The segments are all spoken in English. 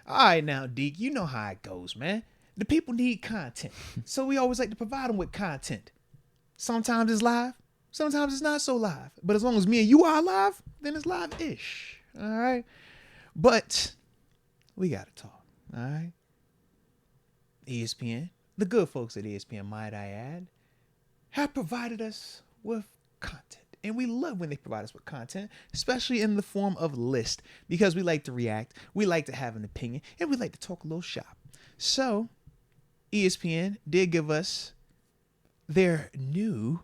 All right, now, Deke, you know how it goes, man. The people need content. So we always like to provide them with content. Sometimes it's live. Sometimes it's not so live. But as long as me and you are live, then it's live-ish. All right? But we got to talk. All right? ESPN, the good folks at ESPN, might I add, have provided us with content. And we love when they provide us with content, especially in the form of list, because we like to react, we like to have an opinion, and we like to talk a little shop. So, ESPN did give us their new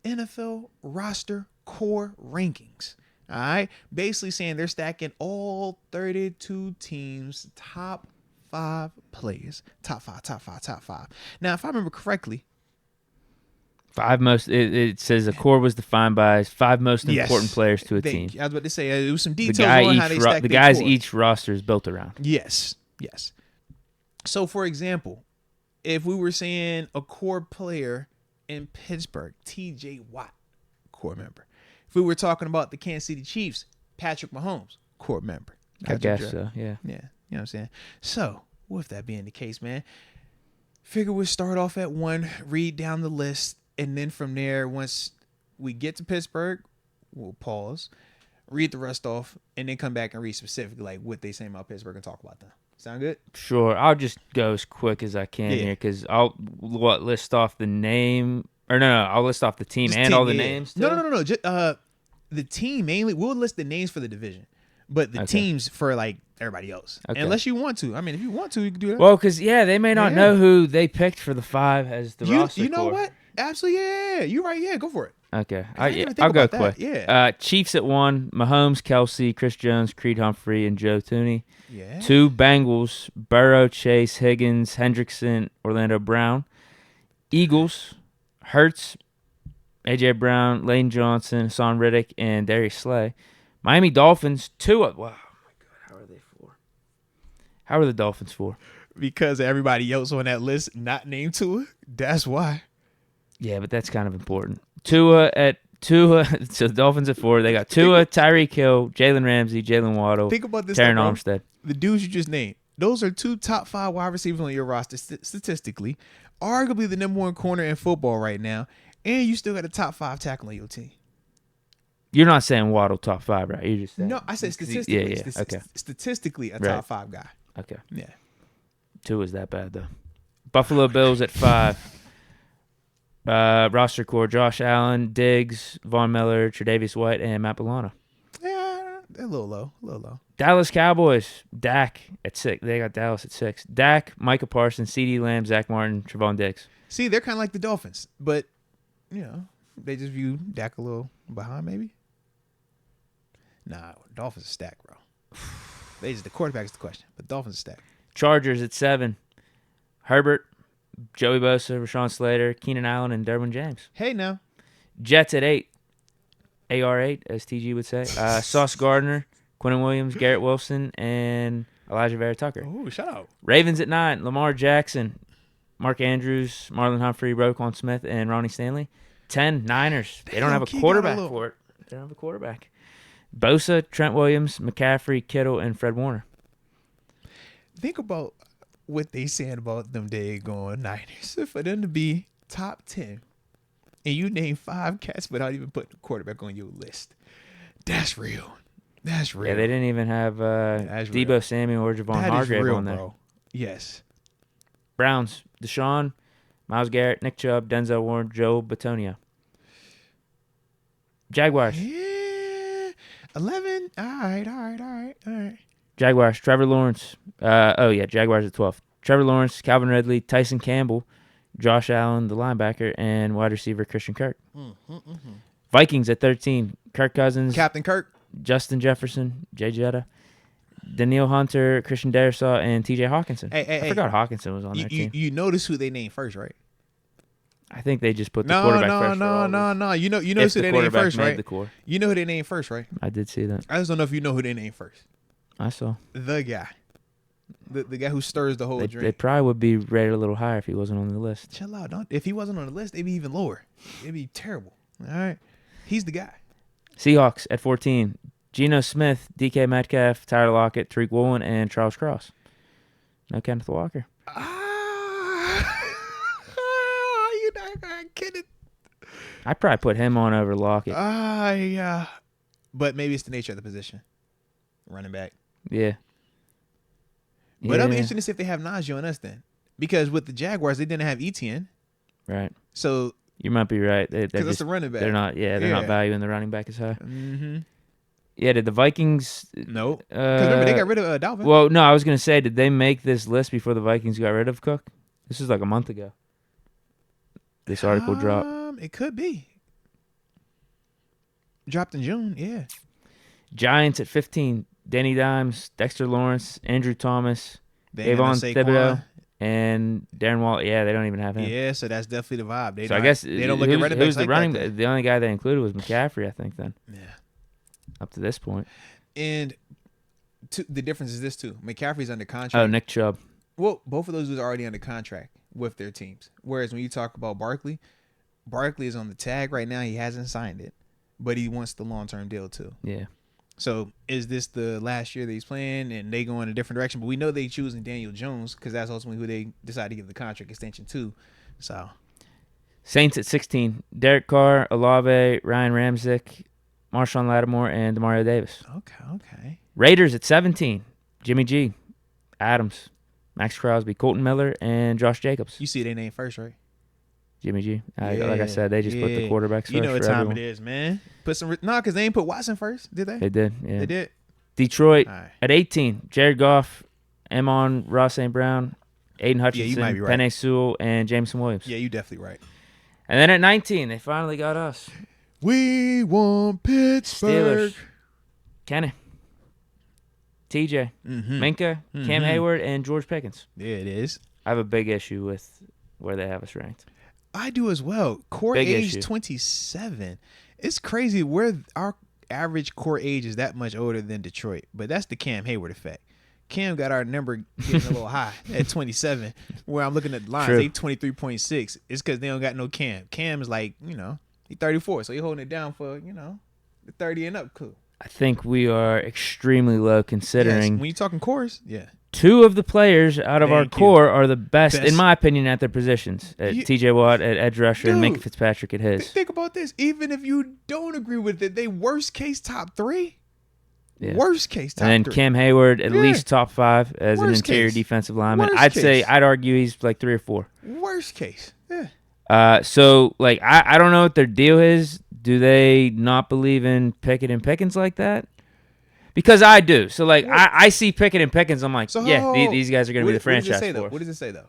NFL roster core rankings. All right. Basically saying they're stacking all 32 teams' top 5 players. Top five. Now, if I remember correctly, it says a core was defined by 5 most important players to a team. I was about to say, there was some details on how they stack the guys each roster is built around. Yes. So, for example, if we were saying a core player in Pittsburgh, TJ Watt, core member. If we were talking about the Kansas City Chiefs, Patrick Mahomes, core member. I guess so, yeah. Yeah, you know what I'm saying? So, with that being the case, man, figure we'll start off at 1, read down the list, and then from there, once we get to Pittsburgh, we'll pause, read the rest off, and then come back and read specifically like what they say about Pittsburgh and talk about them. Sound good? Sure. I'll just go as quick as I can here because I'll list off the name. Or no, I'll list off the team and all the names too? No. Just, the team mainly. We'll list the names for the division, but the teams for like everybody else. Okay. Unless you want to. I mean, if you want to, you can do that. Well, because they may not know who they picked for the 5 as the roster. You know what? Absolutely, yeah. You're right. Yeah, go for it. Okay, I'll go quick. Yeah. Chiefs at 1: Mahomes, Kelsey, Chris Jones, Creed Humphrey, and Joe Thuney. Yeah. 2 Bengals: Burrow, Chase, Higgins, Hendrickson, Orlando Brown. Eagles: Hurts, AJ Brown, Lane Johnson, Hassan Riddick, and Darius Slay. Miami Dolphins: Tua. Wow, my God, how are they 4? How are the Dolphins 4? Because everybody else on that list not named Tua. That's why. Yeah, but that's kind of important. Tua, so the Dolphins at 4. They got Tua, Tyreek Hill, Jalen Ramsey, Jalen Waddle, think about this Terran Armstead. The dudes you just named. Those are 2 top 5 wide receivers on your roster statistically. Arguably the number 1 corner in football right now. And you still got a top 5 tackle on your team. You're not saying Waddle top 5, right? You're just saying. No, I said statistically. Yeah. Okay. Statistically, a top 5 guy. Okay. Yeah. Tua's that bad, though. Buffalo Bills at 5. Roster core: Josh Allen, Diggs, Von Miller, Tre'Davious White, and Matt Milano. Yeah, a little low. Dallas Cowboys: Dak at 6. They got Dallas at 6. Dak, Micah Parsons, CeeDee Lamb, Zach Martin, Trevon Diggs. See, they're kind of like the Dolphins, but they just view Dak a little behind, maybe. Nah, Dolphins are stacked, bro. The quarterback is the question, but Dolphins are stacked. Chargers at 7. Herbert, Joey Bosa, Rashawn Slater, Keenan Allen, and Derwin James. Hey, now. Jets at 8. AR8, as TG would say. Sauce Gardner, Quinnen Williams, Garrett Wilson, and Elijah Vera Tucker. Oh, shout out. Ravens at 9. Lamar Jackson, Mark Andrews, Marlon Humphrey, Roquan Smith, and Ronnie Stanley. 10. Niners. They don't have a quarterback for it. They don't have a quarterback. Bosa, Trent Williams, McCaffrey, Kittle, and Fred Warner. Think about what they saying about them daggone Niners. For them to be top 10 and you name 5 cats without even putting the quarterback on your list. That's real. Yeah, they didn't even have Deebo Samuel or Javon Hargrave on there. Bro. Yes. Browns: Deshaun, Myles Garrett, Nick Chubb, Denzel Ward, Joe Bitonio. Jaguars. Yeah. 11. All right. Jaguars: Trevor Lawrence. Jaguars at 12. Trevor Lawrence, Calvin Ridley, Tyson Campbell, Josh Allen, the linebacker, and wide receiver Christian Kirk. Vikings at 13. Kirk Cousins, Captain Kirk, Justin Jefferson, Jay Jetta, Daniil Hunter, Christian Darrisaw, and T.J. Hawkinson. I forgot Hawkinson was on that team. You notice who they named first, right? I think they just put the quarterback first. No. You know who they named first, right? You know who they named first, right? I did see that. I just don't know if you know who they named first. I saw. The guy. The guy who stirs the whole drink. They probably would be rated a little higher if he wasn't on the list. Chill out. If he wasn't on the list, it'd be even lower. It'd be terrible. All right. He's the guy. Seahawks at 14. Geno Smith, DK Metcalf, Tyler Lockett, Tariq Woolen, and Charles Cross. No Kenneth Walker. You're not kidding. I'd probably put him on over Lockett. Yeah. But maybe it's the nature of the position. Running back. Yeah. But I'll be interested to see if they have Najee on us then. Because with the Jaguars, they didn't have Etienne. Right. So you might be right. Because it's a running back. They're not valuing the running back as high. Mm-hmm. Yeah, did the Vikings... No. Because remember, they got rid of Dalvin. Well, no, I was going to say, did they make this list before the Vikings got rid of Cook? This was like a month ago. This article dropped. It could be. Dropped in June, yeah. Giants at 15. Danny Dimes, Dexter Lawrence, Andrew Thomas, Avon Thibodeau, and Darren Waller. Yeah, they don't even have him. Yeah, so that's definitely the vibe. I guess they don't look at running backs like that. The only guy they included was McCaffrey, I think, then. Yeah. Up to this point. And the difference is this, too. McCaffrey's under contract. Oh, Nick Chubb. Well, both of those was already under contract with their teams. Whereas when you talk about Barkley is on the tag right now. He hasn't signed it, but he wants the long-term deal, too. Yeah. So is this the last year that he's playing and they go in a different direction? But we know they choosing Daniel Jones because that's ultimately who they decide to give the contract extension to. So Saints at 16. Derek Carr, Olave, Ryan Ramczyk, Marshawn Lattimore, and Demario Davis. Okay. Raiders at 17. Jimmy G, Adams, Max Crosby, Colton Miller, and Josh Jacobs. You see their name first, right? Jimmy G. Like I said, they just put the quarterbacks first. You know what time everyone. it is, man. Because they didn't put Watson first, did they? They did, yeah. They did. Detroit at 18. Jared Goff, Amon Ross St. Brown, Aiden Hutchinson, you might be right. Penei Sewell, and Jameson Williams. Yeah, you're definitely right. And then at 19, they finally got us. We want Pittsburgh. Steelers. Kenny. TJ. Mm-hmm. Minka, Cam Hayward, and George Pickens. Yeah, it is. I have a big issue with where they have us ranked. I do as well. Core Big age issue. 27. It's crazy where our average core age is that much older than Detroit. But that's the Cam Hayward effect. Cam got our number getting a little high at 27. Where I'm looking at the lines, True. they 23.6. It's because they don't got no Cam. Cam is like, he's 34. So he's holding it down for, the 30 and up. Cool. I think we are extremely low considering. Yes, when you're talking cores, yeah. Two of the players out of our core are the best, in my opinion, at their positions. T.J. Watt at edge rusher and Minka Fitzpatrick at his. Think about this. Even if you don't agree with it, they worst case top 3. Yeah. Worst case top 3. And then Cam Hayward at least top 5 as an interior defensive lineman. I'd argue he's like 3 or 4. Worst case. Yeah. So I don't know what their deal is. Do they not believe in Pickett and Pickens like that? Because I do. So, I see Pickett and Pickens. I'm like, these guys are going to be the franchise for us. What does it say, though?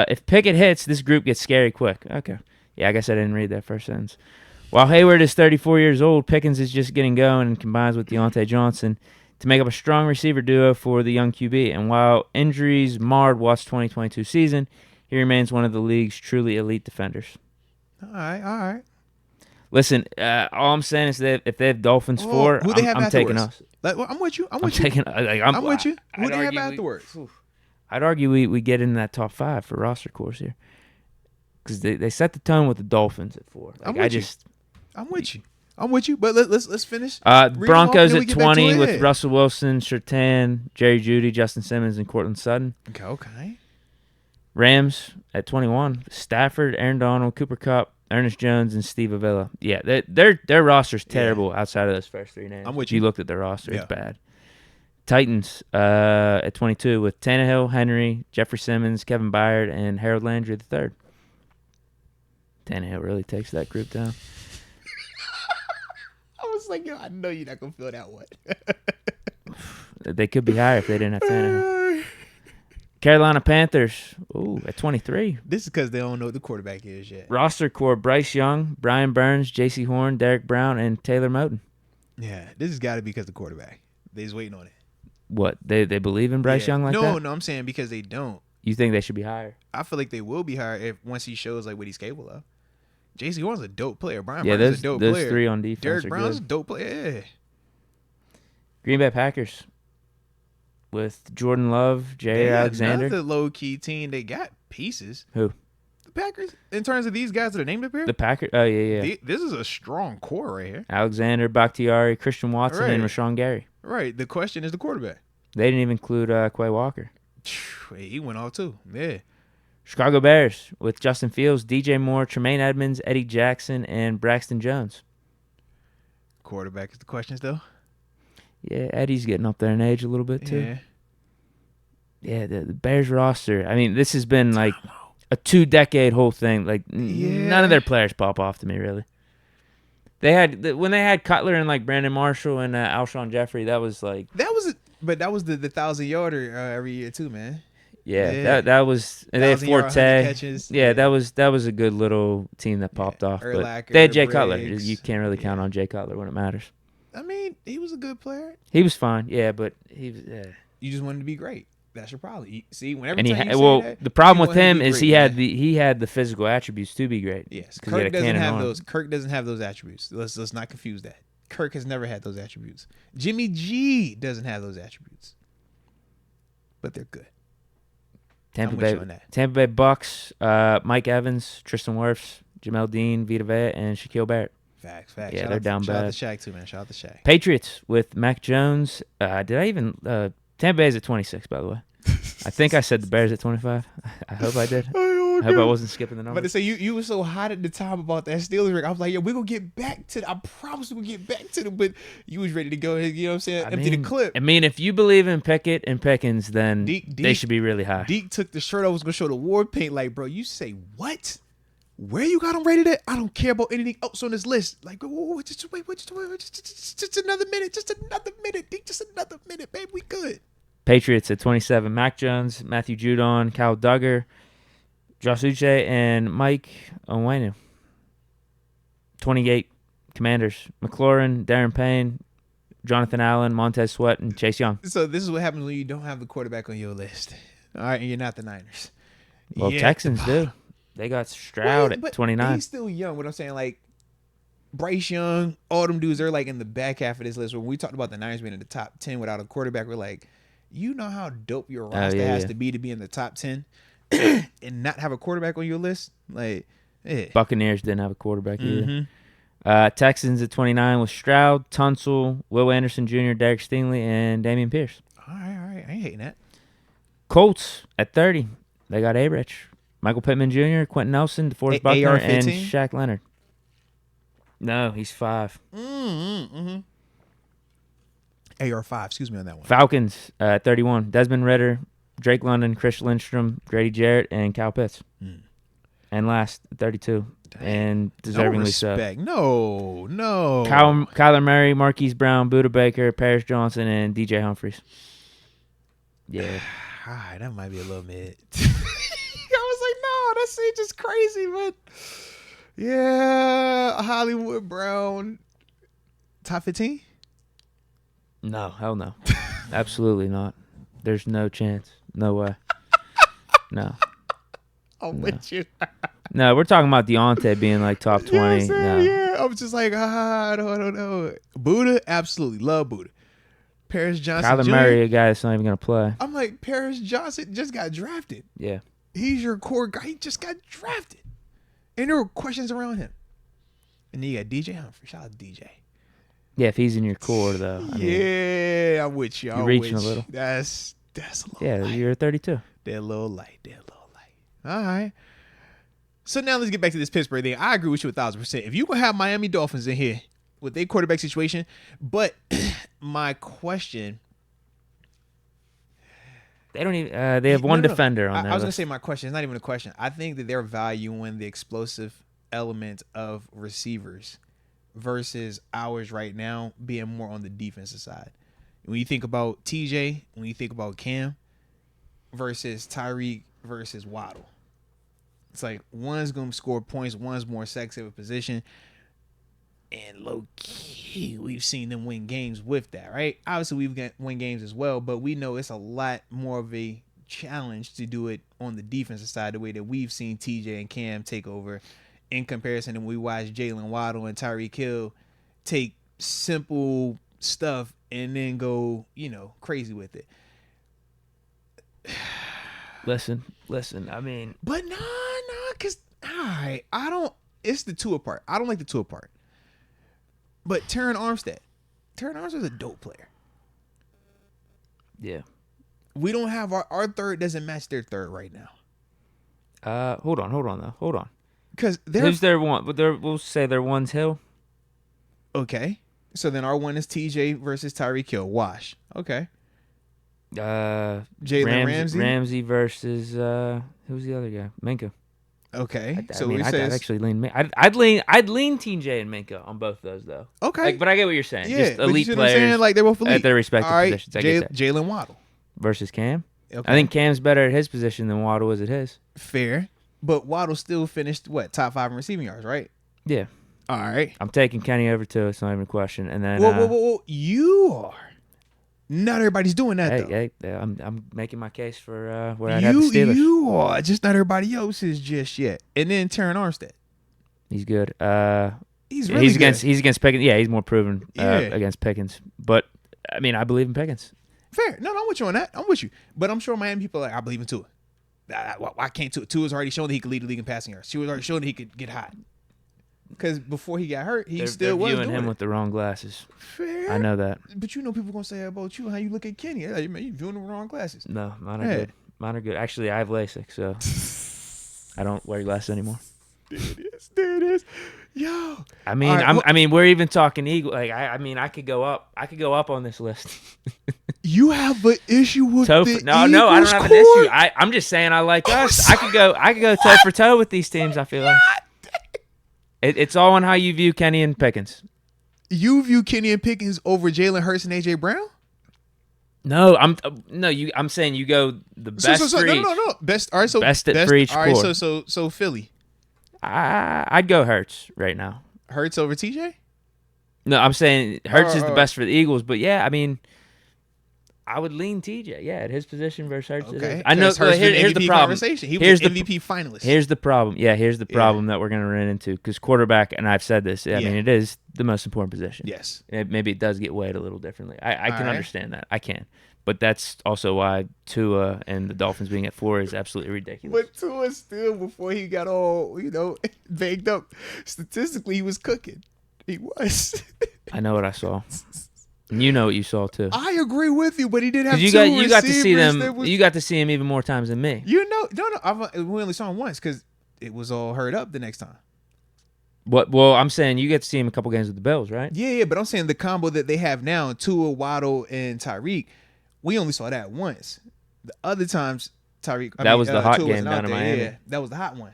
If Pickett hits, this group gets scary quick. Okay. Yeah, I guess I didn't read that first sentence. While Hayward is 34 years old, Pickens is just getting going and combines with Deontay Johnson to make up a strong receiver duo for the young QB. And while injuries marred Watt's 2022 season, he remains one of the league's truly elite defenders. All right. Listen, all I'm saying is that if they have Dolphins 4, I'm taking us. I'm with you. I'm with you. Who they have afterwards? I'd argue we get in that top 5 for roster course here. Because they set the tone with the Dolphins at 4. I'm with you. But let's finish. Broncos at 20 with Russell Wilson, Surtain, Jerry Jeudy, Justin Simmons, and Cortland Sutton. Okay. Rams at 21. Stafford, Aaron Donald, Cooper Kupp, Ernest Jones, and Steve Avila. Yeah, their roster's terrible outside of those first 3 names. I'm with you. You looked at their roster. It's bad. Titans at 22 with Tannehill, Henry, Jeffrey Simmons, Kevin Byard, and Harold Landry III. Tannehill really takes that group down. I was like, I know you're not going to feel that way. They could be higher if they didn't have Tannehill. Carolina Panthers, at 23. This is because they don't know what the quarterback is yet. Roster core, Bryce Young, Brian Burns, J.C. Horn, Derek Brown, and Taylor Moton. Yeah, this has got to be because of the quarterback. They're just waiting on it. What, they believe in Bryce Young like that? No, I'm saying because they don't. You think they should be higher? I feel like they will be higher once he shows what he's capable of. J.C. Horn's a dope player. Brian Burns is a dope player. Those 3 on defense Derek are Brown's good. a dope player. Yeah. Green Bay Packers with Jordan Love, Jair Alexander. Another low-key team. They got pieces. Who? The Packers in terms of these guys that are named up here? The Packers. Oh yeah. This is a strong core right here. Alexander, Bakhtiari, Christian Watson, and Rashawn Gary. Right. The question is the quarterback. They didn't even include Quay Walker. He went off too. Yeah. Chicago Bears with Justin Fields, DJ Moore, Tremaine Edmonds, Eddie Jackson, and Braxton Jones. Quarterback is the question still. Yeah, Eddie's getting up there in age a little bit too. Yeah, the Bears roster. I mean, this has been like a 2-decade whole thing. Like none of their players pop off to me really. They had when they had Cutler and like Brandon Marshall and Alshon Jeffrey. That was like that was the 1,000-yarder every year too, man. Yeah, that was they had Forte. Catches. Yeah, that was a good little team that popped off. Urlacher, but they had Jay Briggs. Cutler. You can't really count on Jay Cutler when it matters. I mean, he was a good player. He was fine. Yeah, but he was. You just wanted to be great. That's your problem. See, whenever the problem with him is he had the physical attributes to be great. Yes, Kirk doesn't have those. Kirk doesn't have those attributes. Let's not confuse that. Kirk has never had those attributes. Jimmy G doesn't have those attributes, but they're good. Tampa Bay Bucks, Mike Evans, Tristan Wirfs, Jamel Dean, Vita Vea, and Shaquille Barrett. Facts. Yeah, they're down bad. Shout out to Shaq too, man. Shout out to Shaq. Patriots with Mac Jones. Tampa Bay's at 26, by the way. I think I said the Bears at 25. I hope I did. I hope I wasn't skipping the number. But to say you were so hot at the time about that Steelers rig. I was like, we're gonna get back to. I promise we'll get back to them. But you was ready to go. You know what I'm saying? Empty the clip. I mean, if you believe in Pickett and Pickens, then they should be really high. Deke took the shirt. I was gonna show the war paint. Like, bro, you say what? Where you got them rated at? I don't care about anything else on this list. Like, just wait, just another minute, Deke, just another minute, babe. We good. Patriots at 27. Mac Jones, Matthew Judon, Kyle Duggar, Josh Uche, and Mike Onwenu. 28. Commanders. McLaurin, Darren Payne, Jonathan Allen, Montez Sweat, and Chase Young. So this is what happens when you don't have the quarterback on your list. All right, and you're not the Niners. Well, Texans do. They got Stroud at 29. He's still young. What I'm saying, like, Bryce Young, all them dudes, they're like in the back half of this list. When we talked about the Niners being in the top 10 without a quarterback, we're like, you know how dope your roster has to be in the top 10 and not have a quarterback on your list? Like, Buccaneers didn't have a quarterback either. Texans at 29 with Stroud, Tunsil, Will Anderson Jr., Derek Stingley, and Damian Pierce. All right. I ain't hating that. Colts at 30. They got A-Rich, Michael Pittman Jr., Quentin Nelson, DeForest Buckner, and Shaq Leonard. No, he's 5. AR5, excuse me on that one. Falcons at 31. Desmond Ridder, Drake London, Chris Lindstrom, Grady Jarrett, and Kyle Pitts. And last, 32. Dang. And deservingly so. No. Kyler Murray, Marquise Brown, Buda Baker, Paris Johnson, and DJ Humphries. Yeah. All right, that might be a little mid. I was like, no, that's just crazy, but yeah, Hollywood Brown, top 15? No, hell no. Absolutely not. There's no chance. No way. No. I'm with you. No, we're talking about Deontay being like top 20. Yeah, I was just like, I don't know. Buddha, absolutely. Love Buddha. Paris Johnson Kyler Jr. Murray, a guy that's not even going to play. I'm like, Paris Johnson just got drafted. Yeah. He's your core guy. He just got drafted. And there were questions around him. And then you got DJ Humphrey. Shout out to DJ. Yeah, if he's in your core, though. I'm with you. You're reaching a little. That's a little light. You're 32. They're a little light. All right. So now let's get back to this Pittsburgh thing. I agree with you 1,000%. If you can have Miami Dolphins in here with their quarterback situation, but my question... They don't even. They have one defender on there. I was going to say my question. It's not even a question. I think that they're valuing the explosive element of receivers versus ours right now being more on the defensive side. When you think about TJ, when you think about Cam versus Tyreek versus Waddle, it's like one's going to score points, one's more sexy of a position. And low-key, we've seen them win games with that, right? Obviously, we've win games as well, but we know it's a lot more of a challenge to do it on the defensive side the way that we've seen TJ and Cam take over in comparison to when we watch Jalen Waddle and Tyreek Hill take simple stuff and then go, crazy with it. Listen. I mean, but nah, because right, I don't. It's the Tua part. I don't like the Tua part. But Terron Armstead is a dope player. Yeah. We don't have our third doesn't match their third right now. Hold on. Because who's their one? We'll say their one's Hill. Okay. So then our one is TJ versus Tyreek Hill. Wash. Okay. Jalen Ramsey versus who's the other guy? Minka. Okay. I'd actually lean. I'd lean TJ and Minka on both those though. Okay. But I get what you're saying. Yeah, just elite but players. Saying? Like they're both elite at their respective positions. I get that. Jalen Waddle versus Cam. Okay. I think Cam's better at his position than Waddle is at his. Fair, but Waddle still finished top 5 in receiving yards, right? Yeah. All right. I'm taking Kenny over too. It's not even a question. And then whoa. You are. Not everybody's doing that though. Hey, I'm making my case for where I'd have the Steelers. You are. Just not everybody else is just yet. And then Terron Armstead. He's good. He's really good. He's against Pickens. Yeah, he's more proven against Pickens. But I mean, I believe in Pickens. Fair. No, I'm with you on that. I'm with you. But I'm sure Miami people are like, I believe in Tua. Why can't Tua? Tua's already shown that he could lead the league in passing yards. Tua's already shown that he could get hot. Because before he got hurt, he still was viewing doing him it. with the wrong glasses. Fair. I know that. But you know people going to say about you how you look at Kenny. Like, man, you viewing him with the wrong glasses. No, mine are good. Mine are good. Actually, I have LASIK, so I don't wear glasses anymore. There it is. Yo. I mean, right, I mean, we're even talking Eagle. Like, I mean, I could go up on this list. You have an issue with the Eagles? No, I don't have an issue. I'm just saying I like us. I could go toe for toe with these teams. I feel like it's all on how you view Kenny and Pickens. You view Kenny and Pickens over Jalen Hurts and AJ Brown? No, I'm saying you go the best for each. No. Best. All right, so best for each. All right, so Philly. I'd go Hurts right now. Hurts over TJ? No, I'm saying Hurts is the best for the Eagles, but yeah, I mean, I would lean TJ. Yeah, at his position versus Hurts. Okay. I know. Here's the problem. He was an MVP finalist. Here's the problem. Yeah, here's the problem that we're going to run into because quarterback, and I've said this. I mean, it is the most important position. Yes. Maybe it does get weighed a little differently. I can understand that. I can. But that's also why Tua and the Dolphins being at 4 is absolutely ridiculous. But Tua still, before he got all, banged up, statistically, he was cooking. He was. I know what I saw. And you know what you saw too. I agree with you, but he did have you got to see them. You got to see him even more times than me. No. We only saw him once because it was all hurt up the next time. What? Well, I'm saying you get to see him a couple games with the Bills, right? Yeah, but I'm saying the combo that they have now, Tua, Waddle, and Tyreek, we only saw that once. The other times, Tyreek. That was the hot Tua game down in Miami. Yeah, that was the hot one.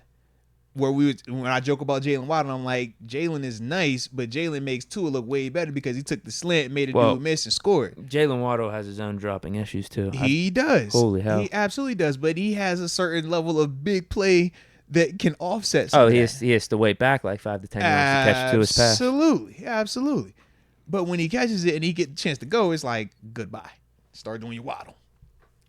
Where when I joke about Jalen Waddle, I'm like, Jalen is nice, but Jalen makes Tua look way better because he took the slant, made a dude miss, and scored. Jalen Waddle has his own dropping issues too. He does. Holy hell. He absolutely does, but he has a certain level of big play that can offset he has to wait back like 5 to 10 yards to catch to his pass. Absolutely. But when he catches it and he gets a chance to go, it's like, goodbye. Start doing your waddle.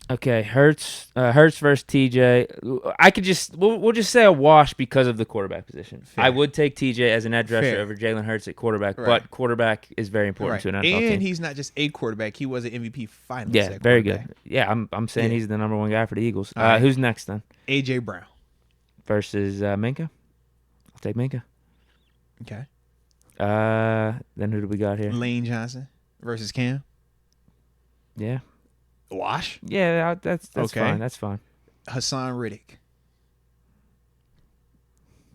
Okay, Hurts versus TJ. I could we'll just say a wash because of the quarterback position. Fair. I would take TJ as an edge rusher over Jalen Hurts at quarterback, but quarterback is very important to an NFL team. And he's not just a quarterback; he was an MVP finalist. Yeah, very good. Yeah, I'm saying he's the number one guy for the Eagles. Right. Who's next then? AJ Brown versus Minka. I'll take Minka. Okay. Then who do we got here? Lane Johnson versus Cam. Yeah. Wash? Yeah, that's okay. Fine. That's fine. Hassan Riddick.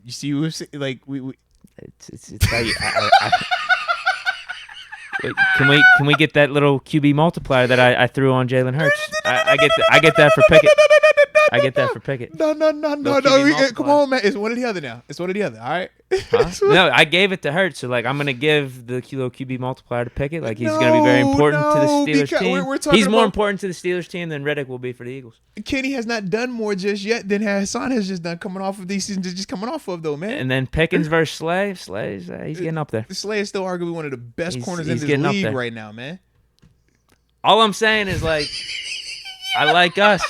You see, like we. It's how you. Wait, can we get that little QB multiplier that I threw on Jalen Hurts? I get that for Pickett. I get that for Pickett. No. Come on, man. It's one or the other now. It's one or the other. All right. Huh? No, I gave it to Hurts. So like, I'm gonna give the little QB multiplier to Pickett. Like he's gonna be very important to the Steelers team. He's more important to the Steelers team than Riddick will be for the Eagles. Kenny has not done more just yet than Hassan has just done coming off of these seasons. Just coming off of though, man. And then Pickens versus Slay. Slay's he's getting up there. Slay is still arguably one of the best corners in this league right now, man. All I'm saying is like, I like us.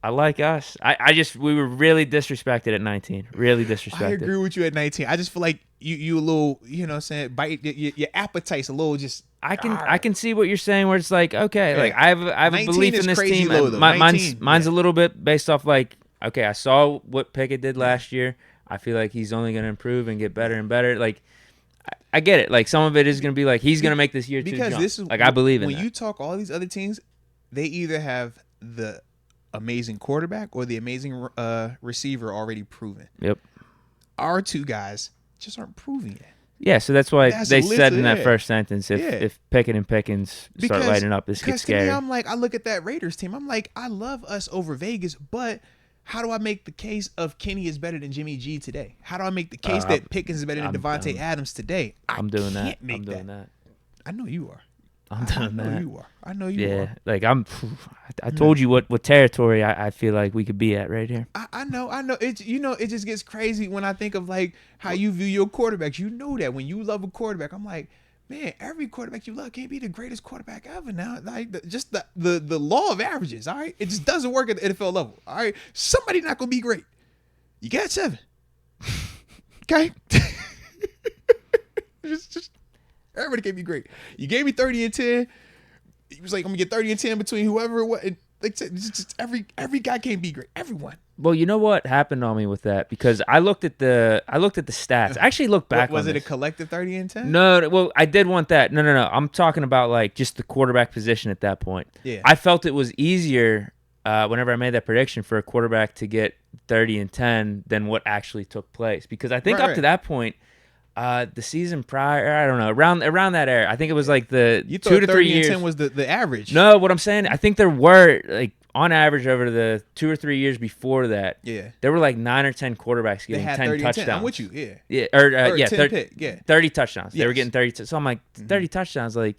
We were really disrespected at 19. Really disrespected. I agree with you at 19. I just feel like you a little, you know what I'm saying, your appetite's a little just. I can see what you're saying where it's like, okay, like I have a belief in this team. Low, mine's a little bit based off like okay, I saw what Pickett did last year. I feel like he's only going to improve and get better and better. Like, I get it. Like, some of it is going to be like he's going to make this year two because jump. this is Like, I believe in when that. you talk all these other teams, they either have the amazing quarterback or the amazing receiver already proven. Yep. Our two guys just aren't proving it. Yeah, so that's why That's they a list said of in that it. first sentence, if Pickett and Pickens start lighting up, this gets to me, scary. I'm like, I look at that Raiders team. I'm like, I love us over Vegas, but how do I make the case of Kenny is better than Jimmy G today? How do I make the case that Pickens is better than Devontae Adams today? I'm doing that. I'm doing that. I know you are. I'm doing that. I know you are. I know you are. Like I told you what territory I feel like we could be at right here. I know. It it just gets crazy when I think of like how you view your quarterbacks. You know that when you love a quarterback, I'm like, man, every quarterback you love can't be the greatest quarterback ever. Now, like just the law of averages. All right, it just doesn't work at the NFL level. All right, somebody not gonna be great. You got 7. Okay. just everybody can't be great. You gave me 30 and 10. He was like, I'm gonna get 30 and 10 between whoever. What? Like, just every guy can't be great. Everyone. Well, you know what happened on me with that because I looked at the stats. I actually looked back. Was on it this. a collective 30 and 10? No. Well, I did want that. No. I'm talking about like just the quarterback position at that point. Yeah. I felt it was easier whenever I made that prediction for a quarterback to get 30 and 10 than what actually took place because I think up to that point. The season prior, I don't know, around that era. I think it was like the you 2 to 3 30 years. and 10 was the average. No, what I'm saying, I think there were like on average over the 2 or 3 years before that. Yeah, there were like 9 or 10 quarterbacks getting 10 touchdowns. 10. I'm with you. Yeah, yeah, or 30 touchdowns. Yes. They were getting 30. So I'm like 30 touchdowns. Like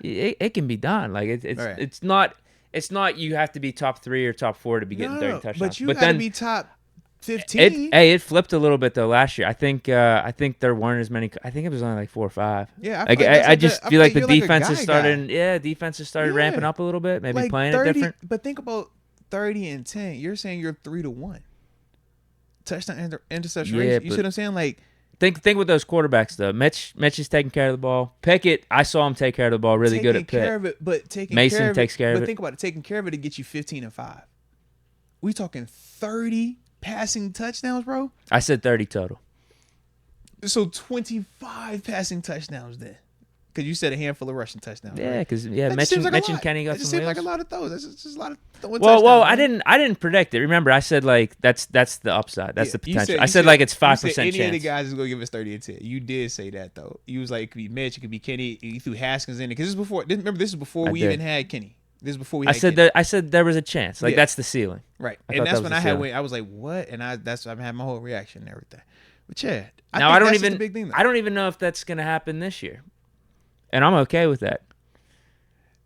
it can be done. Like it's not you have to be top 3 or top 4 to be getting 30 touchdowns. But you got to be top 15. It flipped a little bit though last year. I think there weren't as many. I think it was only like 4 or 5. Yeah, I just feel like the defenses started. Yeah, defenses started ramping up a little bit, maybe like playing 30, it different. But think about 30 and 10. You're saying you're 3 to 1 touchdown interception rate. You see what I'm saying? Like think with those quarterbacks though. Mitch is taking care of the ball. Pickett, I saw him take care of the ball really good at Pitt. Care of it, but taking Mason care of takes care of it. But think about it. Taking care of it to get you 15 and 5. We talking 30 passing touchdowns, bro. I said 30 total. So 25 passing touchdowns then. Because you said a handful of rushing touchdowns. Yeah, because right? Mitch and Kenny got some. It seems like a lot of throws. That's just a lot of throwing touchdowns. Well, man. I didn't predict it. Remember, I said like that's the upside. That's the potential. I said like it's 5% chance. Any of the guys is gonna give us 30 and 10. You did say that though. You was like it could be Mitch, it could be Kenny. You threw Haskins in it because this is before. Remember, this is before we even had Kenny. This is before we. I said there was a chance. Like that's the ceiling. Right, and that's when I was like, what? And I had my whole reaction and everything. But yeah, I don't even know if that's gonna happen this year. And I'm okay with that.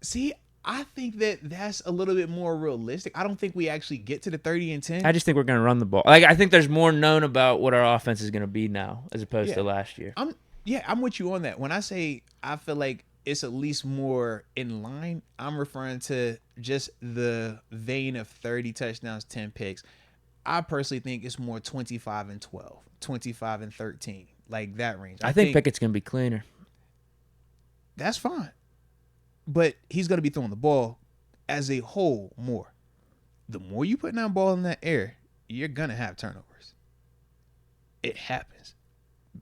See, I think that's a little bit more realistic. I don't think we actually get to the 30 and 10. I just think we're going to run the ball. Like I think there's more known about what our offense is going to be now as opposed to last year. I'm with you on that. When I say I feel like it's at least more in line, I'm referring to just the vein of 30 touchdowns, 10 picks. I personally think it's more 25 and 12, 25 and 13, like that range. I think Pickett's going to be cleaner. That's fine. But he's going to be throwing the ball as a whole more. The more you put that ball in that air, you're going to have turnovers. It happens.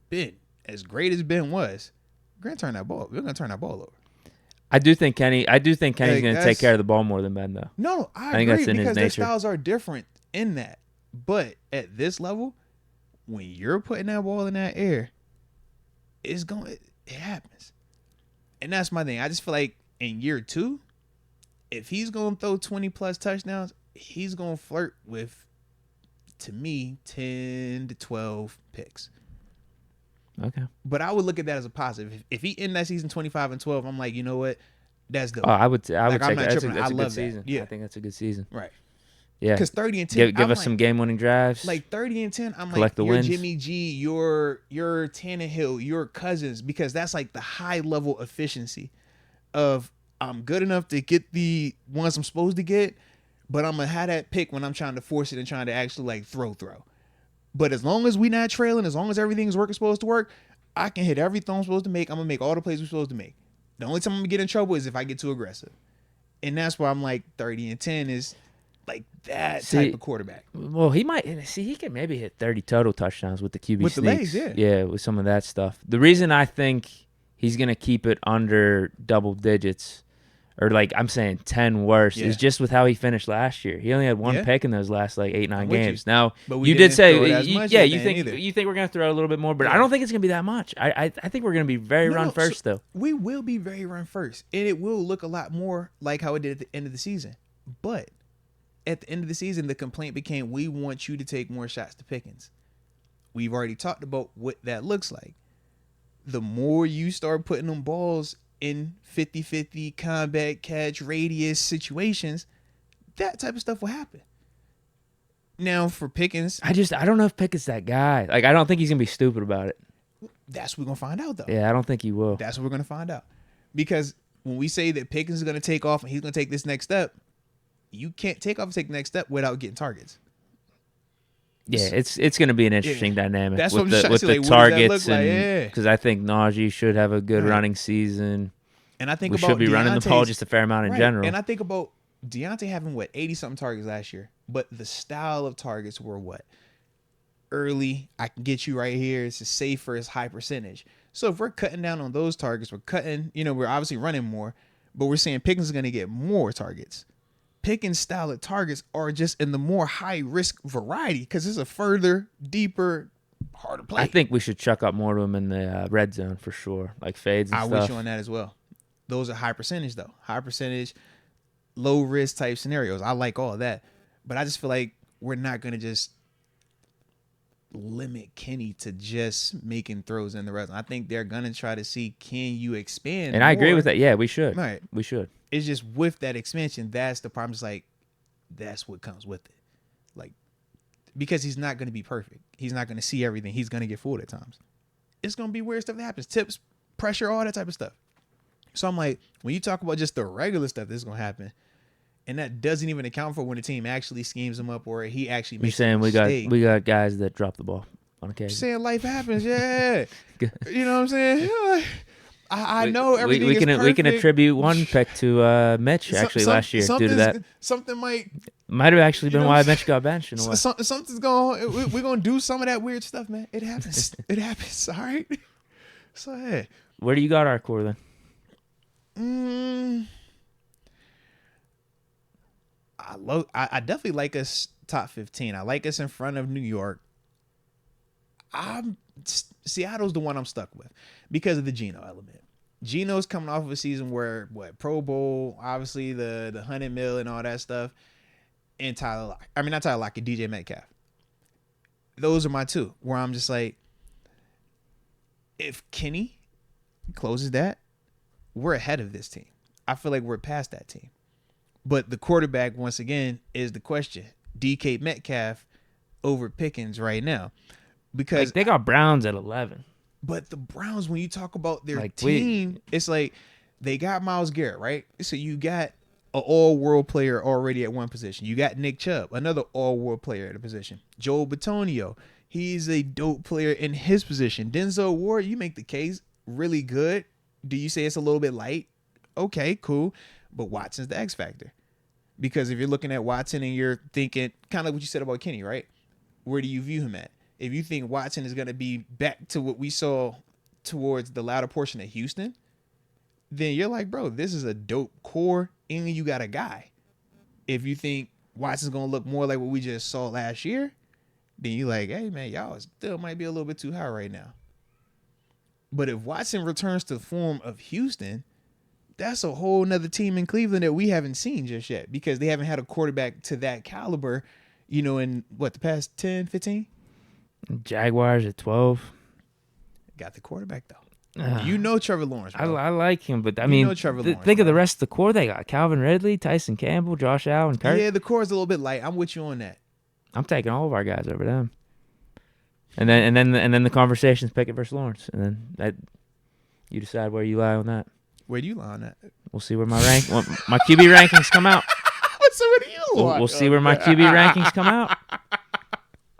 Ben, as great as Ben was, we're going to turn that ball over. I do think Kenny's going to take care of the ball more than Ben, though. No, I agree that's in because his their nature. styles are different in that. But at this level, when you're putting that ball in that air, it happens. And that's my thing. I just feel like in year 2, if he's going to throw 20-plus touchdowns, he's going to flirt with, to me, 10 to 12 picks. Okay. But I would look at that as a positive. If he end that season 25 and 12, I'm like, you know what? That's dope. Oh, I would take I'm that. not tripping. That's a love good season. That. Yeah. I think that's a good season. Right. Yeah. Because 30 and 10. Give us some game-winning drives. Like 30 and 10, I'm collect like, you're wins. Jimmy G, you're Tannehill, you're Cousins, because that's like the high-level efficiency of I'm good enough to get the ones I'm supposed to get, but I'm going to have that pick when I'm trying to force it and trying to actually like throw. But as long as we not trailing, as long as everything's working supposed to work, I can hit every throw I'm supposed to make. I'm going to make all the plays we're supposed to make. The only time I'm going to get in trouble is if I get too aggressive. And that's why I'm like 30 and 10 is like that See, type of quarterback. Well, he might see. He can maybe hit 30 total touchdowns with the QB With the sneaks. legs, yeah. With some of that stuff. The reason I think he's gonna keep it under double digits, or like I'm saying 10 worse, is just with how he finished last year. He only had one pick in those last like 8-9 games. Now, but we you didn't did say, throw it as much you think we're gonna throw a little bit more, but I don't think it's gonna be that much. I think we're gonna be very run first though. We will be very run first, and it will look a lot more like how it did at the end of the season. But at the end of the season, the complaint became, we want you to take more shots to Pickens. We've already talked about what that looks like. The more you start putting them balls in 50-50 combat catch radius situations, that type of stuff will happen. Now for Pickens, I don't know if Pickett's that guy. Like, I don't think he's gonna be stupid about it. That's what we're gonna find out though. Yeah, I don't think he will. That's what we're gonna find out. Because when we say that Pickens is gonna take off and he's gonna take this next step, you can't take off and take the next step without getting targets. Yeah, it's going to be an interesting dynamic. That's with what I'm the saying. targets, like? Because I think Najee should have a good running season. And I think we about should be running the ball just a fair amount in general. And I think about Deontay having 80-something targets last year, but the style of targets were what? Early, I can get you right here. It's safer, it's high percentage. So if we're cutting down on those targets, we're obviously running more, but we're saying Pickens is going to get more targets. Pickens' style of targets are just in the more high-risk variety because it's a further, deeper, harder play. I think we should chuck up more to him in the red zone for sure, like fades and stuff. I wish you on that as well. Those are high percentage, though. High percentage, low-risk type scenarios. I like all of that. But I just feel like we're not going to just limit Kenny to just making throws in the red zone. I think they're going to try to see, can you expand And more? I agree with that. Yeah, we should. Right. We should. It's just with that expansion, that's the problem. It's like, that's what comes with it. Like, because he's not going to be perfect. He's not going to see everything. He's going to get fooled at times. It's going to be weird stuff that happens. Tips, pressure, all that type of stuff. So I'm like, when you talk about just the regular stuff that's going to happen, and that doesn't even account for when the team actually schemes him up or he actually makes a mistake. we got guys that drop the ball on occasion. I'm saying life happens, yeah. You know what I'm saying? Like, I know everything is perfect. We can attribute one pick to Mitch last year due to that. Something might have actually been why Mitch got benched in a way. Something's going. We're gonna do some of that weird stuff, man. It happens. It happens. All right. So hey, where do you got our core then? I definitely like us top 15. I like us in front of New York. Seattle's the one I'm stuck with because of the Geno element. Geno's coming off of a season where Pro Bowl, obviously the 100 mil and all that stuff, and not Tyler Lockett, DJ Metcalf. Those are my two where I'm just like, if Kenny closes that, we're ahead of this team. I feel like we're past that team. But the quarterback, once again, is the question. DK Metcalf over Pickens right now. Because they got Browns at 11. But the Browns, when you talk about their team, it's like they got Myles Garrett, right? So you got an all-world player already at one position. You got Nick Chubb, another all-world player at a position. Joel Bitonio, he's a dope player in his position. Denzel Ward, you make the case really good. Do you say it's a little bit light? Okay, cool. But Watson's the X factor. Because if you're looking at Watson and you're thinking, kind of what you said about Kenny, right? Where do you view him at? If you think Watson is going to be back to what we saw towards the latter portion of Houston, then you're like, bro, this is a dope core, and you got a guy. If you think Watson's going to look more like what we just saw last year, then you're like, hey, man, y'all still might be a little bit too high right now. But if Watson returns to the form of Houston, that's a whole nother team in Cleveland that we haven't seen just yet because they haven't had a quarterback to that caliber, in the past 10, 15? Jaguars at 12. Got the quarterback, though. Trevor Lawrence, bro. I like him, but I mean, Trevor Lawrence, think of the rest of the core they got. Calvin Ridley, Tyson Campbell, Josh Allen, Kirk. Yeah, the core is a little bit light. I'm with you on that. I'm taking all of our guys over them. And then the conversation's Pickett versus Lawrence. And then you decide where you lie on that. Where do you lie on that? We'll see where my QB rankings come out. So where do you lie? We'll see where my QB rankings come out.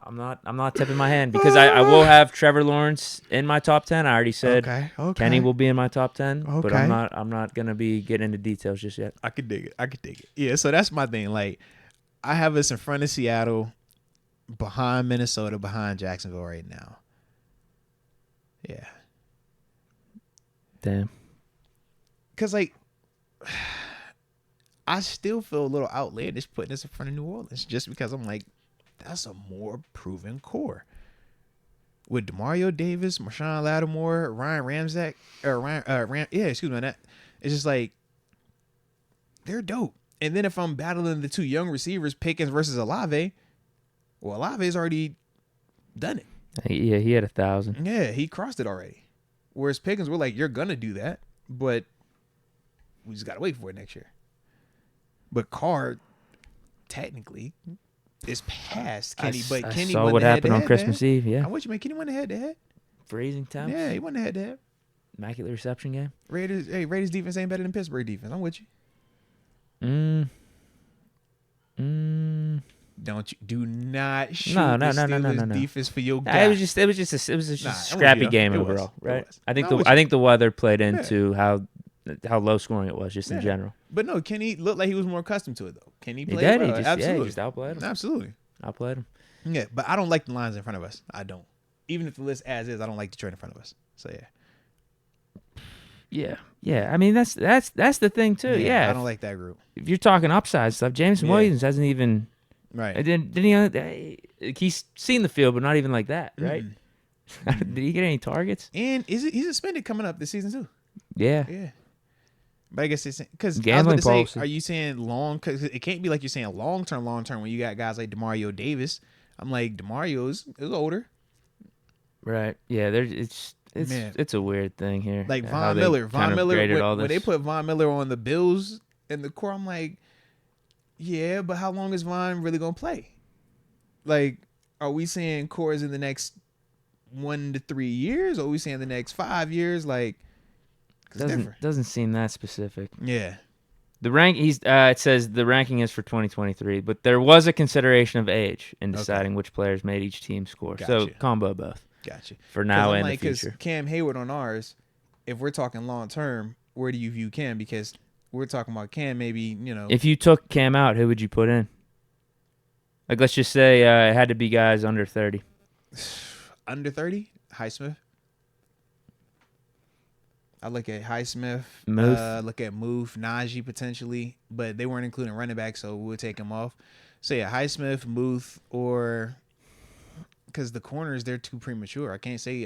I'm not tipping my hand because I will have Trevor Lawrence in my top 10. I already said okay. Kenny will be in my top 10, okay. But I'm not gonna be getting into details just yet. I could dig it. Yeah, so that's my thing. Like, I have us in front of Seattle, behind Minnesota, behind Jacksonville right now. Yeah. Damn. Because, like, I still feel a little outlandish putting this in front of New Orleans just because I'm like, that's a more proven core. With Demario Davis, Marshawn Lattimore, Ryan Ramczak, that. It's just like, they're dope. And then if I'm battling the two young receivers, Pickens versus Olave, well, Olave's already done it. Yeah, he had 1,000. Yeah, he crossed it already. Whereas Pickens, we're like, you're going to do that, but we just got to wait for it next year. But Carr, technically, is past Kenny. But Kenny saw what happened on Christmas Eve, yeah. I want you, man. Kenny won the head-to-head. Freezing temps. Yeah, he won the head-to-head. Immaculate reception game. Raiders defense ain't better than Pittsburgh defense. I'm with you. Do not shoot the Steelers defense for your guy. It was just a scrappy game overall, right? I think the weather played into how low scoring it was just in general. But no, Kenny looked like he was more accustomed to it though. Kenny played well. Absolutely. He just outplayed him. Absolutely. Outplayed him. Yeah, but I don't like the lines in front of us. I don't. Even if the list as is, I don't like Detroit in front of us. So yeah. Yeah. I mean that's the thing too. Yeah. I don't like that group. If you're talking upside stuff, Jameson Williams hasn't even right. Didn't he? He's seen the field, but not even like that, right? Did he get any targets? And he's suspended coming up this season too? Yeah. Yeah. But I guess it's because gambling policy. Are you saying long? Because it can't be like you're saying long term when you got guys like Demario Davis. I'm like Demario's is older. Right. Yeah. It's a weird thing here. Like Von Miller. When they put Von Miller on the Bills in the core, I'm like, yeah, but how long is Von really gonna play? Like, are we saying cores in the next 1 to 3 years? Or are we saying the next 5 years? Like, doesn't seem that specific. Yeah. The rank it says the ranking is for 2023, but there was a consideration of age in deciding which players made each team score. Gotcha. So combo both. Gotcha. For now and the future. Because Cam Hayward on ours, if we're talking long term, where do you view Cam? Because we're talking about Cam, maybe, If you took Cam out, who would you put in? Like, let's just say it had to be guys under 30. Under 30? Highsmith. I look at Highsmith. Look at Muth, Najee potentially, but they weren't including running back, so we'll take him off. So yeah, Highsmith, Muth, or because the corners, they're too premature. I can't say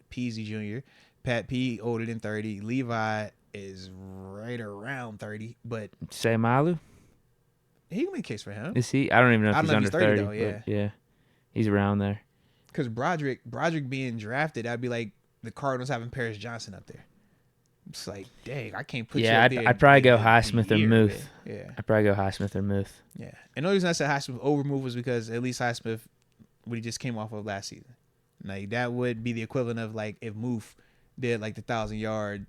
Peasy Jr. Pat P older than 30. Levi is right around 30, but say Malu. He can make a case for him. Is he? I don't even know if he's under 30. Though, yeah, he's around there. Because Broderick being drafted, I'd be like the Cardinals having Paris Johnson up there. It's like, dang, I can't put you up there. I'd probably go Highsmith or Muth. Yeah. I'd probably go Highsmith or Muth. Yeah. And the only reason I said Highsmith over Muth was because at least Highsmith, what he just came off of last season. Like, that would be the equivalent of, like, if Muth did, like, the 1,000-yard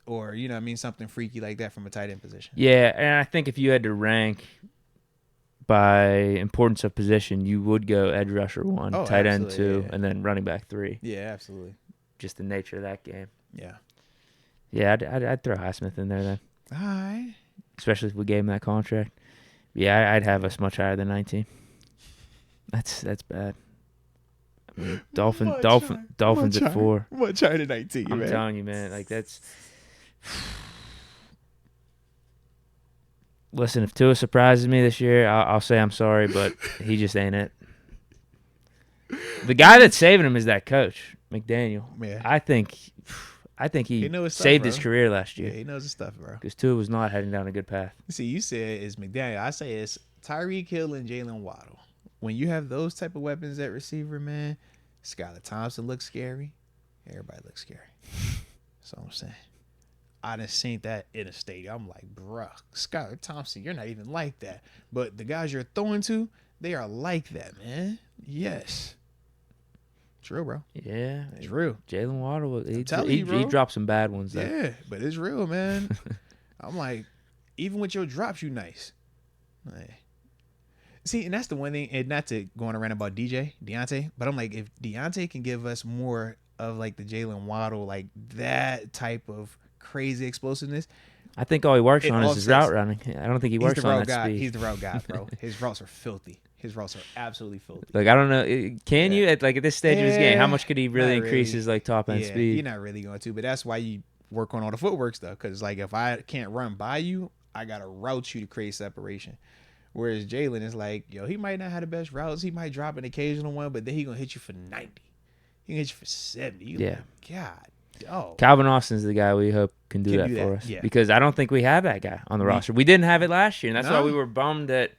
or, something freaky like that from a tight end position. Yeah, and I think if you had to rank by importance of position, you would go edge rusher 1, tight end 2, and then running back 3. Yeah, absolutely. Just the nature of that game. Yeah. Yeah, I'd throw Highsmith in there then. All right. Especially if we gave him that contract. Yeah, I'd have us much higher than 19. That's bad. I mean, Dolphins at 4. Much higher than 19, I'm man. telling you, man. Like, that's... Listen, if Tua surprises me this year, I'll say I'm sorry, but he just ain't it. The guy that's saving him is that coach, McDaniel. Yeah. I think he saved his career last year. Yeah, he knows his stuff, bro. Because Tua was not heading down a good path. See, you said it's McDaniel. I say it's Tyreek Hill and Jalen Waddle. When you have those type of weapons at receiver, man, Skylar Thompson looks scary. Everybody looks scary. That's all I'm saying. I done seen that in a stadium. I'm like, bruh, Skylar Thompson, you're not even like that. But the guys you're throwing to, they are like that, man. Yes. It's real, bro. Yeah. It's real. Jalen Waddle, he dropped some bad ones, though. Yeah, but it's real, man. I'm like, even with your drops, you nice. Like, see, and that's the one thing, and not to go on around about Deontay, but I'm like, if Deontay can give us more of like the Jalen Waddle, like that type of crazy explosiveness, I think all he works It on is his offsets. route running. I don't think he He's works the on route that guy. speed. He's the route guy, bro. His routes are filthy. His routes are absolutely filthy. Like, I don't know. Can you at this stage of his game? How Yeah, much could he really not increase really. his top end Yeah, speed? you're not really going to, but that's why you work on all the footwork stuff. Because like if I can't run by you, I gotta route you to create separation. Whereas Jalen is like, yo, he might not have the best routes. He might drop an occasional one, but then he gonna hit you for 90. He gonna hit you for 70. You Yeah. like, God, oh, Calvin Austin's the guy we hope can do that for us. Yeah. Because I don't think we have that guy on the roster. We didn't have it last year, and that's why No. we were bummed that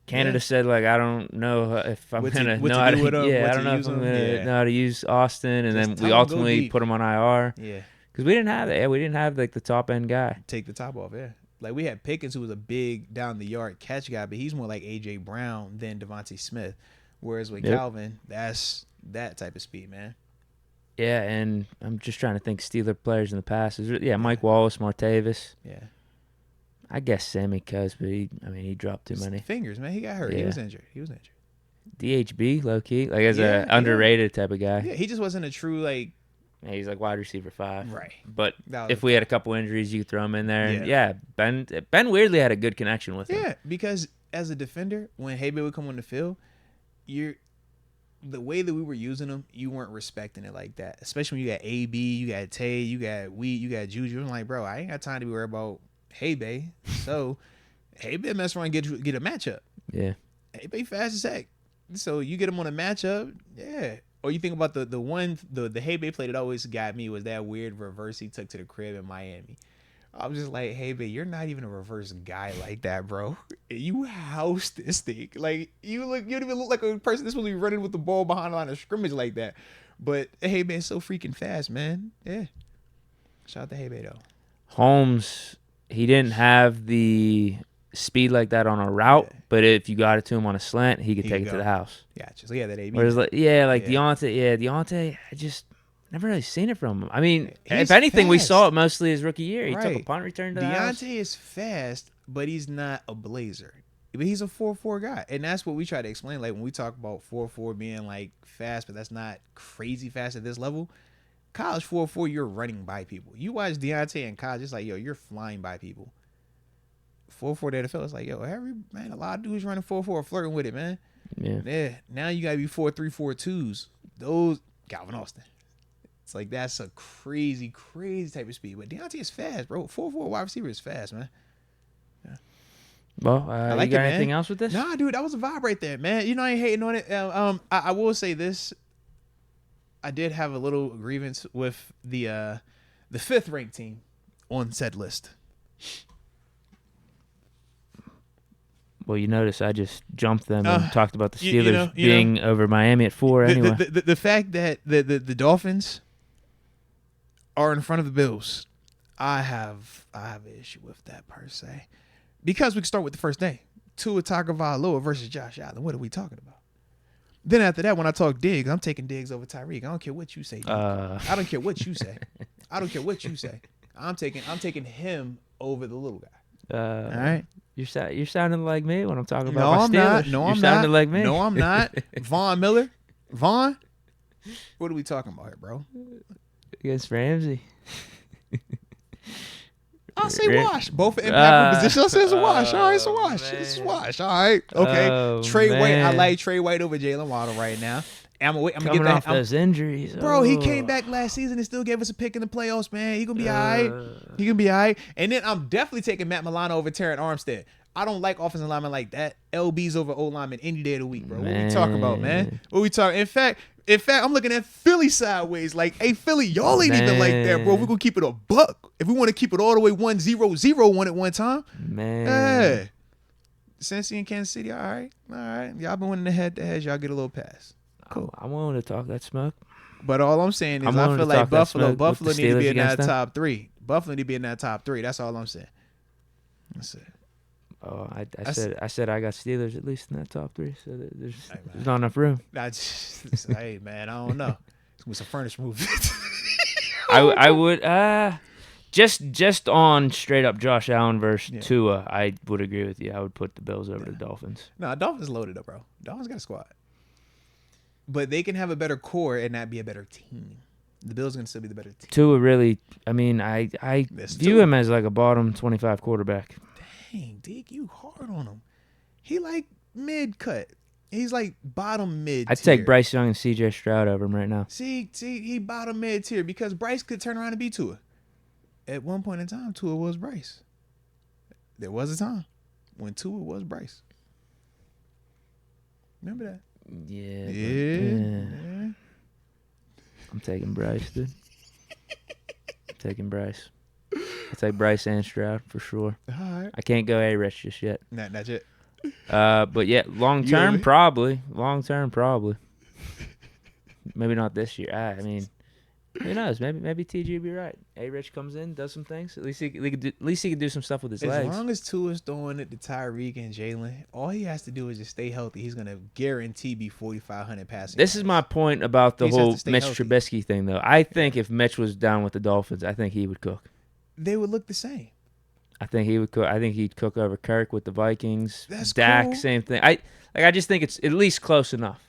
Canada said, like, I don't know if I'm going to know how to do with him, I what don't to know use if I'm him. going to Yeah. know how to use Austin, and Just then tell we him go ultimately deep. put him on IR. Yeah, Because we didn't have that. Yeah, we didn't have, like, the top-end guy. take the top off. Yeah, like we had Pickens, who was a big down the yard catch guy, but he's more like AJ Brown than Devontae Smith. Whereas with Yep. Calvin, that's that type of speed, man. Yeah, and I'm just trying to think Steeler players in the past. Mike Wallace, Martavis. Yeah, I guess Sammy Cuz, but he dropped too many. fingers, man. He got hurt. He Yeah. was injured. DHB, low key, like as Yeah, a underrated type of guy. Yeah, he just wasn't a true like. Yeah, he's like wide receiver 5. Right. But That was if we had a couple injuries, you could throw him in there. And Yeah. Ben weirdly had a good connection with him. Yeah, because as a defender, when Hebe would come on the field, the way that we were using him, you weren't respecting it like that. Especially when you got AB, you got Tay, you got Wheat, you got Juju. I'm like, bro, I ain't got time to be worried about Hebe. So Hebe mess around and get a matchup. Yeah. Hebe fast as heck. So you get him on a matchup, yeah. Or you think about the Hebe play that always got me was that weird reverse he took to the crib in Miami. I was just like, hey, babe, you're not even a reverse guy like that, bro. You house this thing. Like, you don't even look like a person that's supposed to be running with the ball behind the line of scrimmage like that. But hey, man, so freaking fast, man. Yeah. Shout out to Hey, though. Holmes, he didn't have the speed like that on a route, but if you got it to him on a slant, he could take it to the house. Gotcha. So yeah, that AB. Whereas, Deontay, Deontay, I just never really seen it from him. I mean, He's if anything, we fast. saw it mostly his rookie year. He took a Right. punt return to the house. Deontay is fast, but he's not a blazer. But he's a 4.4 guy. And that's what we try to explain. Like when we talk about 4.4 being like fast, but that's not crazy fast at this level. College 4.4, you're running by people. You watch Deontay in college, it's like, yo, you're flying by people. 4.4 to NFL, it's like, yo, a lot of dudes running 4.4 flirting with it, man. Yeah. Now you gotta be 4.3, 4.2s. Those Calvin Austin. It's like that's a crazy, crazy type of speed. But Deontay is fast, bro. 4.4 wide receiver is fast, man. Well, like you got it, man. anything else with this? Nah, dude, that was a vibe right there, man. You know, I ain't hating on it. I will say this. I did have a little grievance with the 5th ranked team on said list. Well, you notice I just jumped them and talked about the you Steelers being over Miami at 4 anyway. The fact that the Dolphins are in front of the Bills, I have an issue with that per se. Because we can start with the first day. Tua Tagovailoa versus Josh Allen. What are we talking about? Then after that, when I talk Diggs, I'm taking Diggs over Tyreek. I don't care what you say. I don't care what you say. I don't care what you say. I'm taking him over the little guy. All right. You're sounding like me when I'm talking about my Steelers. No, I'm not. You're sounding like me. No, I'm not. Von Miller. Vaughn. What are we talking about here, bro? Against Ramsey. I'll say wash. Both impact positions. I'll say it's a wash. All right, it's a wash. It's a wash. All right. Okay. Trey White. I like Trey White over Jalen Waddle right now. I'm gonna Coming get that. off those injuries. Bro, he came back last season and still gave us a pick in the playoffs, man. He gonna be all right. He gonna be all right. And then I'm definitely taking Matt Milano over Terran Armstead. I don't like offensive linemen like that. LBs over O linemen any day of the week, bro. What we talking about, man? What we talking? In fact, I'm looking at Philly sideways. Like, hey, Philly, y'all ain't even like that, bro. We're gonna keep it a buck. If we want to keep it all the way 1-0-0-1 at one time, man. hey, Cincy and Kansas City, all right. Y'all been winning the head-to-heads. Y'all get a little pass. Cool. I'm willing to talk that smoke. But all I'm saying is I feel like Buffalo need to be in that top 3. Buffalo need to be in that top 3. That's all I'm saying. That's it. Oh, I said I got Steelers at least in that top 3, so there's not enough room. Hey, man, I don't know. It's going to be some furniture movement. I would just on straight up Josh Allen versus Tua, I would agree with you. I would put the Bills over the Dolphins. No, Dolphins loaded up, bro. Dolphins got a squad. But they can have a better core and not be a better team. The Bills are going to still be the better team. Tua really, I mean, I view him as like a bottom 25 quarterback. Dang, Deke, you hard on him. He like mid-cut. He's like bottom mid-tier. I'd take Bryce Young and C.J. Stroud over him right now. See, he bottom mid-tier because Bryce could turn around and be Tua. At one point in time, Tua was Bryce. There was a time when Tua was Bryce. Remember that? Yeah. Yeah. I'm taking Bryce, dude. I'm taking Bryce. I'll take Bryce and Stroud for sure. All right. I can't go A-Rich just yet. Not yet. But yeah, long term, probably. Long term, probably. Maybe not this year. I mean, who knows? Maybe TG will be right. A-Rich comes in, does some things. At least he can do some stuff with his legs. As long as Tua's throwing it to Tyreek and Jalen, all he has to do is just stay healthy. He's gonna guarantee be 4,500 passing. This is my point about the whole Mitch healthy. Trubisky thing, though. I think if Mitch was down with the Dolphins, I think he would cook. They would look the same. I think he would cook. I think he'd cook over Kirk with the Vikings. That's Dak, cool. same thing. I just think it's at least close enough.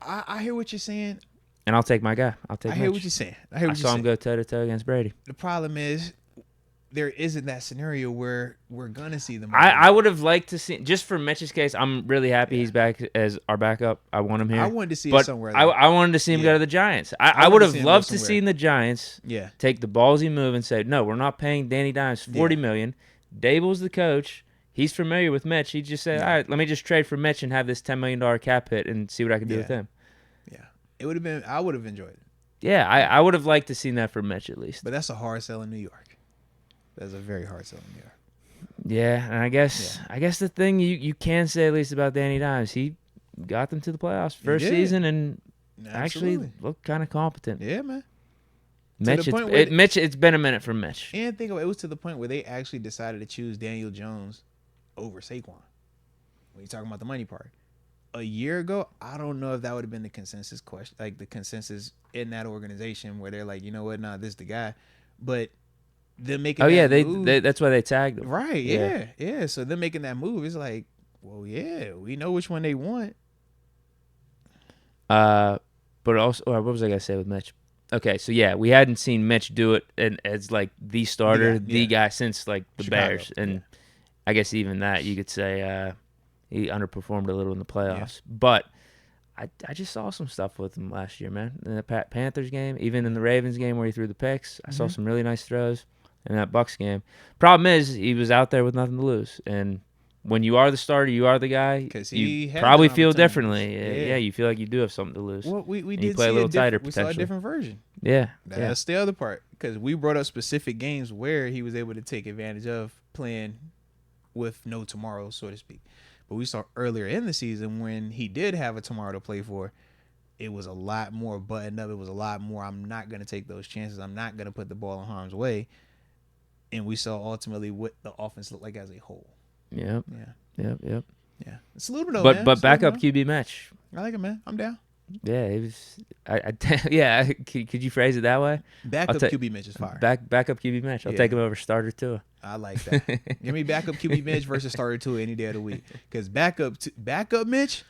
I hear what you're saying. And I'll take my guy. I'll take. I Mitch. hear what you're saying. I saw him go toe to toe against Brady. The problem is, there isn't that scenario where we're gonna see them. I would have liked to see, just for Mitch's case. I'm really happy he's back as our backup. I want him here. I wanted to see it somewhere. I wanted to see him go to the Giants. I would have loved to see the Giants. Yeah. Take the ballsy move and say, no, we're not paying Danny Dimes $40 million. Dable's the coach. He's familiar with Mitch. He just said, all right, let me just trade for Mitch and have this $10 million cap hit and see what I can do with him. Yeah. It would have been. I would have enjoyed it. Yeah, I would have liked to see that for Mitch at least. But that's a hard sell in New York. That's a very hard sell in New York. Yeah, and I guess the thing you can say at least about Danny Dimes, he got them to the playoffs first season and actually looked kind of competent. Yeah, man. Mitch, it's been a minute for Mitch. And think of it was to the point where they actually decided to choose Daniel Jones over Saquon. When you're talking about the money part. A year ago, I don't know if that would have been the consensus question, like the consensus in that organization where they're like, you know what, nah, this is the guy. But them making move, that's why they tagged him. Right, yeah. So them making that move is like, well, yeah, we know which one they want. But also, what was I gonna say with Mitch? Okay, so yeah, we hadn't seen Mitch do it as like the starter, the guy since like the Chicago, Bears, and I guess even that you could say he underperformed a little in the playoffs. But I just saw some stuff with him last year, man. In the Panthers game, even in the Ravens game where he threw the picks, I saw some really nice throws. In that Bucs game, problem is he was out there with nothing to lose, and when you are the starter, you are the guy. You probably feel differently. Yeah, you feel like you do have something to lose. Well, we did play see a little tighter. We saw a different version. Yeah, that's the other part because we brought up specific games where he was able to take advantage of playing with no tomorrow, so to speak. But we saw earlier in the season when he did have a tomorrow to play for, it was a lot more buttoned up. It was a lot more, I'm not going to take those chances. I'm not going to put the ball in harm's way. And we saw ultimately what the offense looked like as a whole. Yep. Yeah. It's a little bit, but backup QB match. I like it, man. I'm down. Yeah, it was. Yeah. Could you phrase it that way? Backup QB Mitch is fire. Backup QB Mitch. I'll take him over starter too. I like that. Give me backup QB Mitch versus starter 2 any day of the week. Because backup Mitch,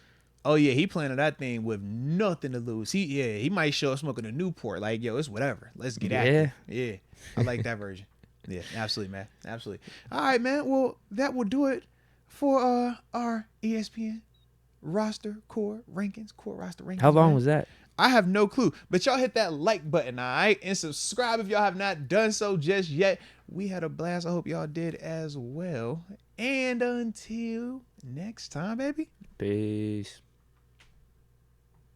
oh yeah, he planning that thing with nothing to lose. He might show up smoking a Newport. Like, yo, it's whatever. Let's get at it. Yeah, I like that version. Yeah, absolutely, man. Absolutely. All right, man. Well, that will do it for our ESPN roster core roster rankings. How long man. Was that? I have no clue. But y'all hit that like button, all right? And subscribe if y'all have not done so just yet. We had a blast. I hope y'all did as well. And until next time, baby. Peace.